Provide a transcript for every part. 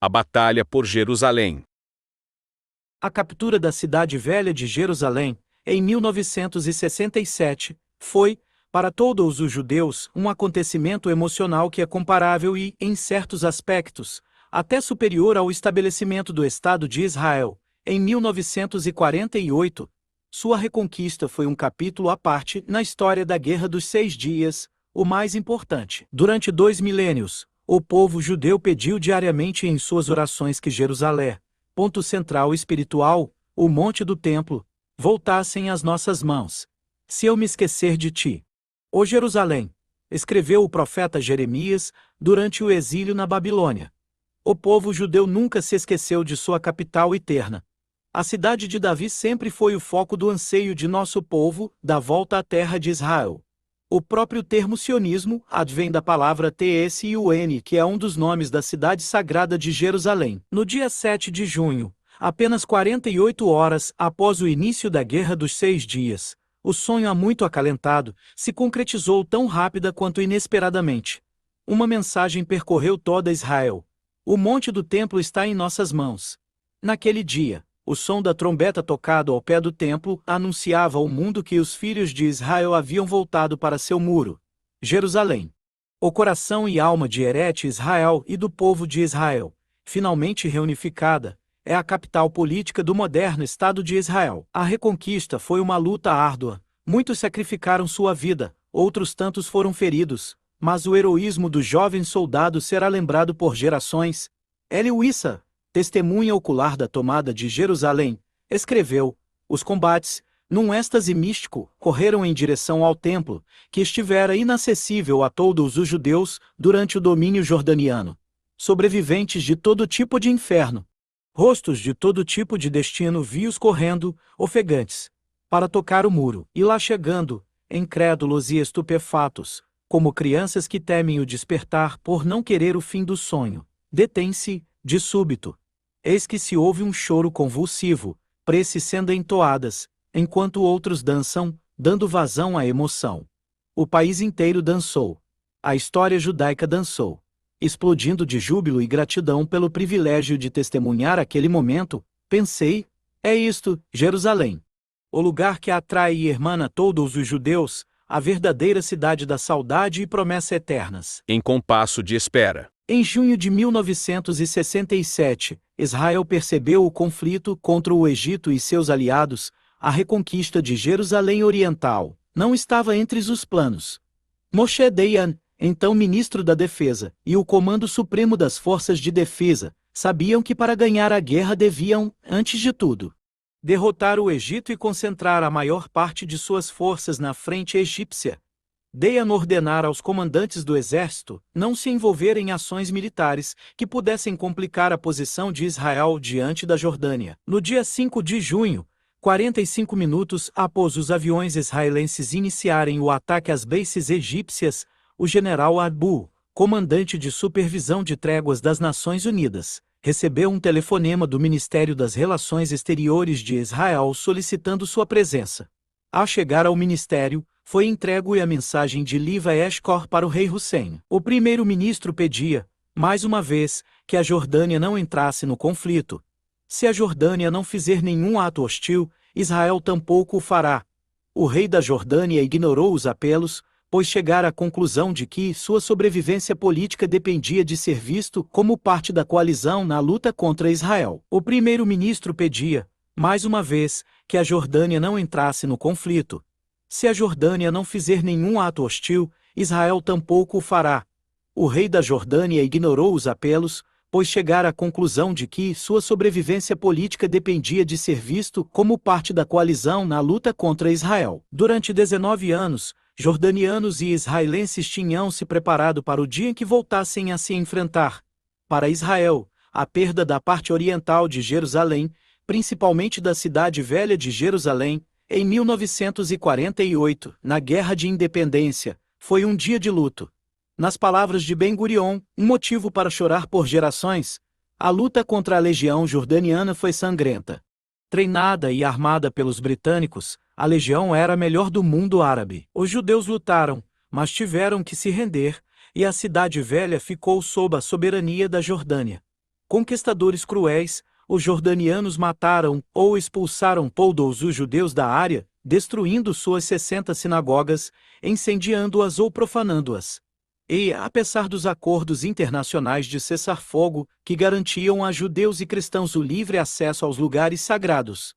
A Batalha por Jerusalém. A captura da cidade velha de Jerusalém, em 1967, foi, para todos os judeus, um acontecimento emocional que é comparável e, em certos aspectos, até superior ao estabelecimento do Estado de Israel, em 1948. Sua reconquista foi um capítulo à parte na história da Guerra dos 6 Dias, o mais importante. Durante 2 milênios, o povo judeu pediu diariamente em suas orações que Jerusalém, ponto central espiritual, o monte do templo, voltassem às nossas mãos. Se eu me esquecer de ti, ó Jerusalém, escreveu o profeta Jeremias durante o exílio na Babilônia. O povo judeu nunca se esqueceu de sua capital eterna. A cidade de Davi sempre foi o foco do anseio de nosso povo, da volta à terra de Israel. O próprio termo sionismo advém da palavra tsun, que é um dos nomes da cidade sagrada de Jerusalém. No dia 7 de junho, apenas 48 horas após o início da Guerra dos 6 Dias, o sonho há muito acalentado se concretizou tão rápida quanto inesperadamente. Uma mensagem percorreu toda Israel. O monte do templo está em nossas mãos. Naquele dia, o som da trombeta tocado ao pé do templo anunciava ao mundo que os filhos de Israel haviam voltado para seu muro, Jerusalém. O coração e alma de Eret Israel e do povo de Israel, finalmente reunificada, é a capital política do moderno Estado de Israel. A reconquista foi uma luta árdua, muitos sacrificaram sua vida, outros tantos foram feridos, mas o heroísmo do jovem soldado será lembrado por gerações. Eli Wissa, testemunha ocular da tomada de Jerusalém, escreveu: os combates, num êxtase místico, correram em direção ao templo, que estivera inacessível a todos os judeus durante o domínio jordaniano. Sobreviventes de todo tipo de inferno, rostos de todo tipo de destino vi-os correndo, ofegantes, para tocar o muro, e lá chegando, incrédulos e estupefatos, como crianças que temem o despertar por não querer o fim do sonho, detêm-se, de súbito. Eis que se ouve um choro convulsivo, preces sendo entoadas, enquanto outros dançam, dando vazão à emoção. O país inteiro dançou. A história judaica dançou. Explodindo de júbilo e gratidão pelo privilégio de testemunhar aquele momento, pensei: é isto, Jerusalém. O lugar que atrai e hermana todos os judeus, a verdadeira cidade da saudade e promessa eternas. Em compasso de espera. Em junho de 1967, Israel percebeu o conflito contra o Egito e seus aliados. A reconquista de Jerusalém Oriental não estava entre os planos. Moshe Dayan, então ministro da Defesa, e o Comando Supremo das Forças de Defesa, sabiam que para ganhar a guerra deviam, antes de tudo, derrotar o Egito e concentrar a maior parte de suas forças na frente egípcia. Dayan ordenara aos comandantes do exército não se envolverem em ações militares que pudessem complicar a posição de Israel diante da Jordânia. No dia 5 de junho, 45 minutos após os aviões israelenses iniciarem o ataque às bases egípcias, o general Abu, comandante de supervisão de tréguas das Nações Unidas, recebeu um telefonema do Ministério das Relações Exteriores de Israel solicitando sua presença. Ao chegar ao ministério, foi entregue a mensagem de Liva Eshkor para o rei Hussein. O primeiro-ministro pedia, mais uma vez, que a Jordânia não entrasse no conflito. Se a Jordânia não fizer nenhum ato hostil, Israel tampouco o fará. O rei da Jordânia ignorou os apelos, pois chegara à conclusão de que sua sobrevivência política dependia de ser visto como parte da coalizão na luta contra Israel. O primeiro-ministro pedia, mais uma vez, que a Jordânia não entrasse no conflito. Se a Jordânia não fizer nenhum ato hostil, Israel tampouco o fará. O rei da Jordânia ignorou os apelos, pois chegara à conclusão de que sua sobrevivência política dependia de ser visto como parte da coalizão na luta contra Israel. Durante 19 anos, jordanianos e israelenses tinham se preparado para o dia em que voltassem a se enfrentar. Para Israel, a perda da parte oriental de Jerusalém, principalmente da cidade velha de Jerusalém, em 1948, na Guerra de Independência, foi um dia de luto. Nas palavras de Ben-Gurion, um motivo para chorar por gerações, a luta contra a legião jordaniana foi sangrenta. Treinada e armada pelos britânicos, a legião era a melhor do mundo árabe. Os judeus lutaram, mas tiveram que se render, e a cidade velha ficou sob a soberania da Jordânia. Conquistadores cruéis, os jordanianos mataram ou expulsaram todos os judeus da área, destruindo suas 60 sinagogas, incendiando-as ou profanando-as. E, apesar dos acordos internacionais de cessar-fogo, que garantiam a judeus e cristãos o livre acesso aos lugares sagrados,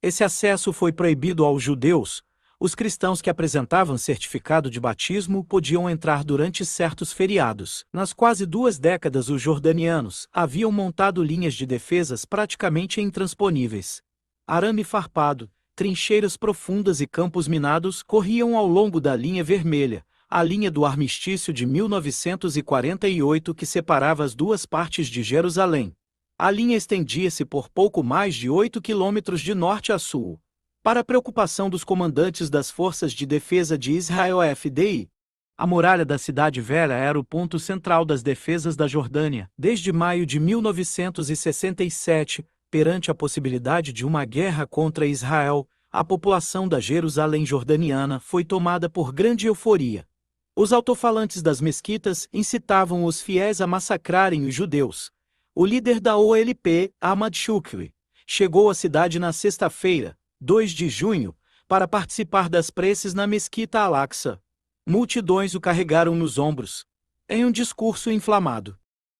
esse acesso foi proibido aos judeus. Os cristãos que apresentavam certificado de batismo podiam entrar durante certos feriados. Nas quase 2 décadas, os jordanianos haviam montado linhas de defesas praticamente intransponíveis. Arame farpado, trincheiras profundas e campos minados corriam ao longo da linha vermelha, a linha do armistício de 1948 que separava as duas partes de Jerusalém. A linha estendia-se por pouco mais de 8 quilômetros de norte a sul. Para a preocupação dos comandantes das Forças de Defesa de Israel FDI, a muralha da Cidade Velha era o ponto central das defesas da Jordânia. Desde maio de 1967, perante a possibilidade de uma guerra contra Israel, a população da Jerusalém jordaniana foi tomada por grande euforia. Os alto-falantes das mesquitas incitavam os fiéis a massacrarem os judeus. O líder da OLP, Ahmad Shukri, chegou à cidade na sexta-feira, 2 de junho, para participar das preces na Mesquita Al-Aqsa. Multidões o carregaram nos ombros. Em um discurso inflamado,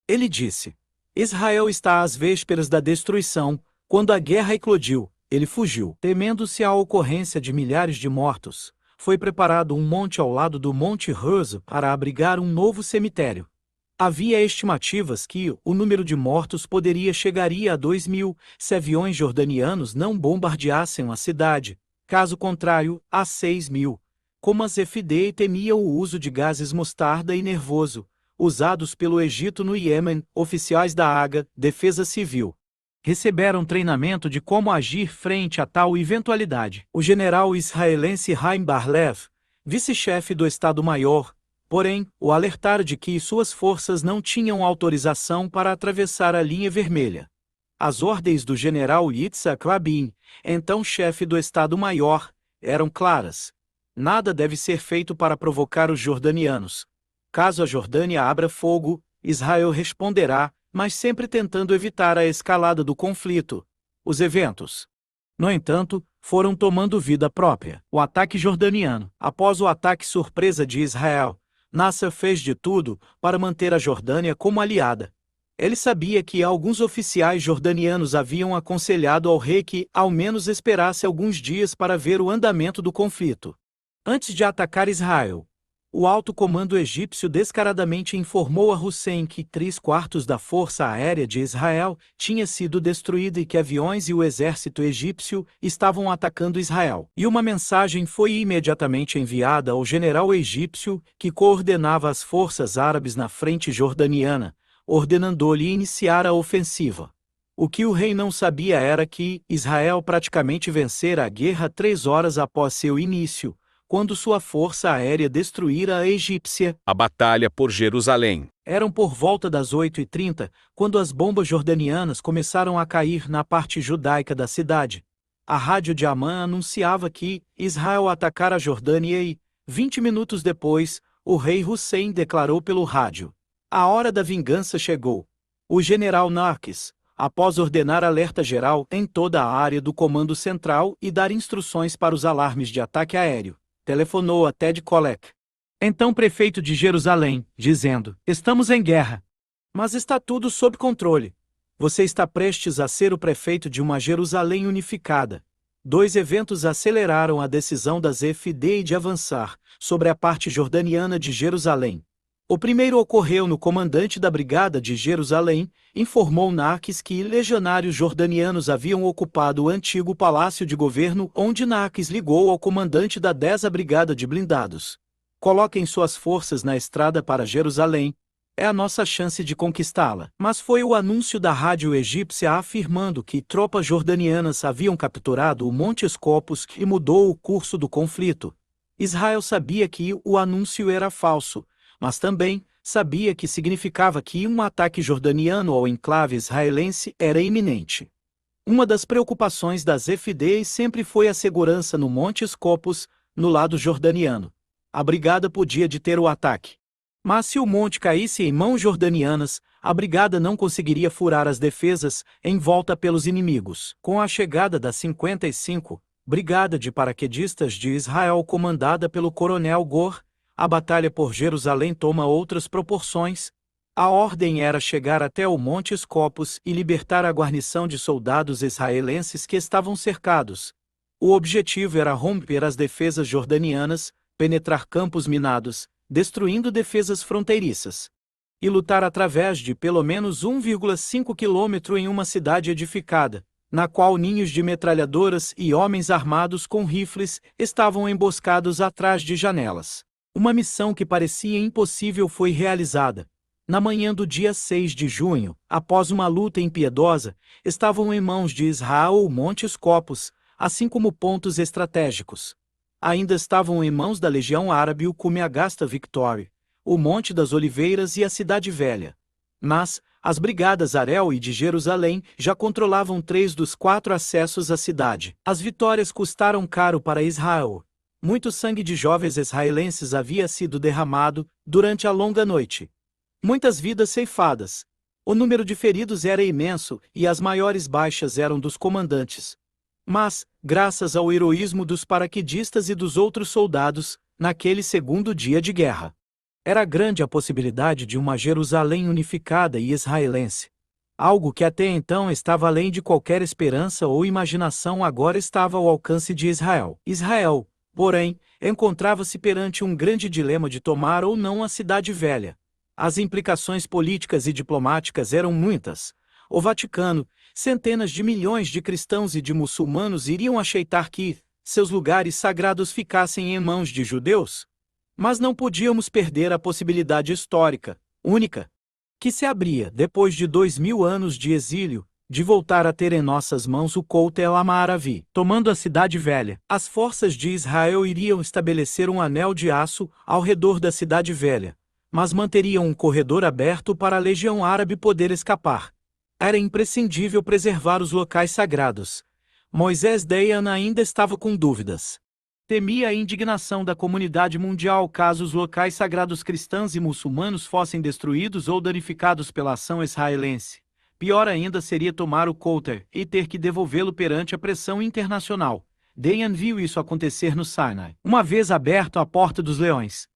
ele disse: Israel está às vésperas da destruição. Quando a guerra eclodiu, ele fugiu. Temendo-se a ocorrência de milhares de mortos, foi preparado um monte ao lado do Monte Herzl para abrigar um novo cemitério. Havia estimativas que o número de mortos poderia chegaria a 2.000 se aviões jordanianos não bombardeassem a cidade, caso contrário, a 6.000. Como as FDI temiam o uso de gases mostarda e nervoso, usados pelo Egito no Iêmen, oficiais da AGA, Defesa Civil, receberam treinamento de como agir frente a tal eventualidade. O general israelense Haim Bar-Lev, vice-chefe do Estado-Maior, porém, o alertaram de que suas forças não tinham autorização para atravessar a linha vermelha. As ordens do general Yitzhak Rabin, então chefe do Estado-Maior, eram claras. Nada deve ser feito para provocar os jordanianos. Caso a Jordânia abra fogo, Israel responderá, mas sempre tentando evitar a escalada do conflito. Os eventos, no entanto, foram tomando vida própria. O ataque jordaniano. Após o ataque surpresa de Israel, Nasser fez de tudo para manter a Jordânia como aliada. Ele sabia que alguns oficiais jordanianos haviam aconselhado ao rei que, ao menos, esperasse alguns dias para ver o andamento do conflito. Antes de atacar Israel, o alto comando egípcio descaradamente informou a Hussein que 3/4 da força aérea de Israel tinha sido destruída e que aviões e o exército egípcio estavam atacando Israel. E uma mensagem foi imediatamente enviada ao general egípcio que coordenava as forças árabes na frente jordaniana, ordenando-lhe iniciar a ofensiva. O que o rei não sabia era que Israel praticamente vencera a guerra 3 horas após seu início, quando sua força aérea destruíra a egípcia. A batalha por Jerusalém. Eram por volta das 8h30, quando as bombas jordanianas começaram a cair na parte judaica da cidade. A rádio de Amman anunciava que Israel atacara a Jordânia e, 20 minutos depois, o rei Hussein declarou pelo rádio: a hora da vingança chegou. O general Narkis, após ordenar alerta geral em toda a área do Comando Central e dar instruções para os alarmes de ataque aéreo, telefonou a Ted Kollek, então prefeito de Jerusalém, dizendo: estamos em guerra. Mas está tudo sob controle. Você está prestes a ser o prefeito de uma Jerusalém unificada. 2 eventos aceleraram a decisão das FDI de avançar sobre a parte jordaniana de Jerusalém. O primeiro ocorreu no comandante da Brigada de Jerusalém, informou Narkis que legionários jordanianos haviam ocupado o antigo palácio de governo, onde Narkis ligou ao comandante da 10ª Brigada de Blindados: coloquem suas forças na estrada para Jerusalém, é a nossa chance de conquistá-la. Mas foi o anúncio da rádio egípcia afirmando que tropas jordanianas haviam capturado o Monte Escopus que mudou o curso do conflito. Israel sabia que o anúncio era falso, mas também sabia que significava que um ataque jordaniano ao enclave israelense era iminente. Uma das preocupações das FDI sempre foi a segurança no Monte Escopus, no lado jordaniano. A brigada podia deter o ataque. Mas se o monte caísse em mãos jordanianas, a brigada não conseguiria furar as defesas em volta pelos inimigos. Com a chegada da 55ª Brigada de Paraquedistas de Israel comandada pelo coronel Gor, a batalha por Jerusalém toma outras proporções. A ordem era chegar até o Monte Escopus e libertar a guarnição de soldados israelenses que estavam cercados. O objetivo era romper as defesas jordanianas, penetrar campos minados, destruindo defesas fronteiriças, e lutar através de pelo menos 1,5 quilômetro em uma cidade edificada, na qual ninhos de metralhadoras e homens armados com rifles estavam emboscados atrás de janelas. Uma missão que parecia impossível foi realizada. Na manhã do dia 6 de junho, após uma luta impiedosa, estavam em mãos de Israel o Monte Escopus, assim como pontos estratégicos. Ainda estavam em mãos da Legião Árabe o Cume Agasta Victory, o Monte das Oliveiras e a Cidade Velha. Mas as brigadas Arel e de Jerusalém já controlavam 3 dos 4 acessos à cidade. As vitórias custaram caro para Israel. Muito sangue de jovens israelenses havia sido derramado durante a longa noite. Muitas vidas ceifadas. O número de feridos era imenso e as maiores baixas eram dos comandantes. Mas, graças ao heroísmo dos paraquedistas e dos outros soldados, naquele segundo dia de guerra, era grande a possibilidade de uma Jerusalém unificada e israelense. Algo que até então estava além de qualquer esperança ou imaginação agora estava ao alcance de Israel. Israel, porém, encontrava-se perante um grande dilema de tomar ou não a Cidade Velha. As implicações políticas e diplomáticas eram muitas. O Vaticano, centenas de milhões de cristãos e de muçulmanos iriam aceitar que seus lugares sagrados ficassem em mãos de judeus? Mas não podíamos perder a possibilidade histórica, única, que se abria depois de 2000 anos de exílio, de voltar a ter em nossas mãos o Coutel Amaravi. Tomando a Cidade Velha, as forças de Israel iriam estabelecer um anel de aço ao redor da Cidade Velha, mas manteriam um corredor aberto para a Legião Árabe poder escapar. Era imprescindível preservar os locais sagrados. Moisés Dayan ainda estava com dúvidas. Temia a indignação da comunidade mundial caso os locais sagrados cristãos e muçulmanos fossem destruídos ou danificados pela ação israelense. Pior ainda seria tomar o Couter e ter que devolvê-lo perante a pressão internacional. Dayan viu isso acontecer no Sinai, uma vez aberto a Porta dos Leões.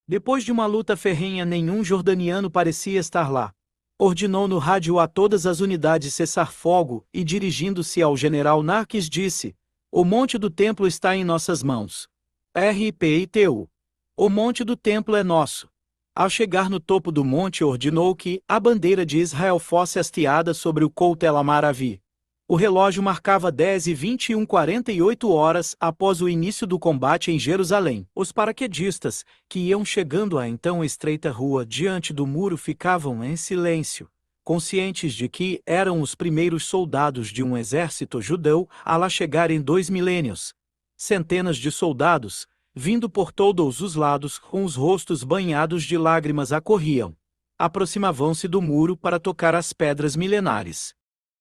Depois de uma luta ferrenha, nenhum jordaniano parecia estar lá. Ordenou no rádio a todas as unidades cessar fogo e, dirigindo-se ao general Narques, disse: "O monte do templo está em nossas mãos. RPITU. O monte do templo é nosso." Ao chegar no topo do monte, ordenou que a bandeira de Israel fosse hasteada sobre o Coutel Amaravi. O relógio marcava 10h21, 48 horas após o início do combate em Jerusalém. Os paraquedistas, que iam chegando à então estreita rua diante do muro, ficavam em silêncio, conscientes de que eram os primeiros soldados de um exército judeu a lá chegar em 2 milênios. Centenas de soldados, vindo por todos os lados, com os rostos banhados de lágrimas, acorriam. Aproximavam-se do muro para tocar as pedras milenares.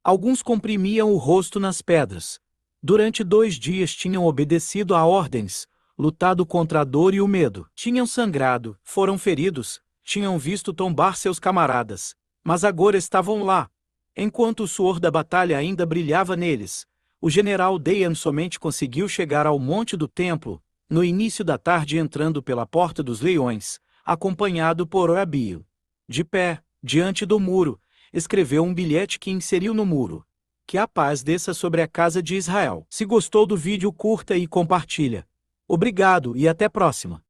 Alguns comprimiam o rosto nas pedras. Durante 2 dias tinham obedecido a ordens, lutado contra a dor e o medo. Tinham sangrado, foram feridos, tinham visto tombar seus camaradas. Mas agora estavam lá. Enquanto o suor da batalha ainda brilhava neles, o general Dayan somente conseguiu chegar ao Monte do Templo, no início da tarde, entrando pela Porta dos Leões, acompanhado por Rabio. De pé, diante do muro, escreveu um bilhete que inseriu no muro: "Que a paz desça sobre a casa de Israel." Se gostou do vídeo, curta e compartilha. Obrigado e até a próxima.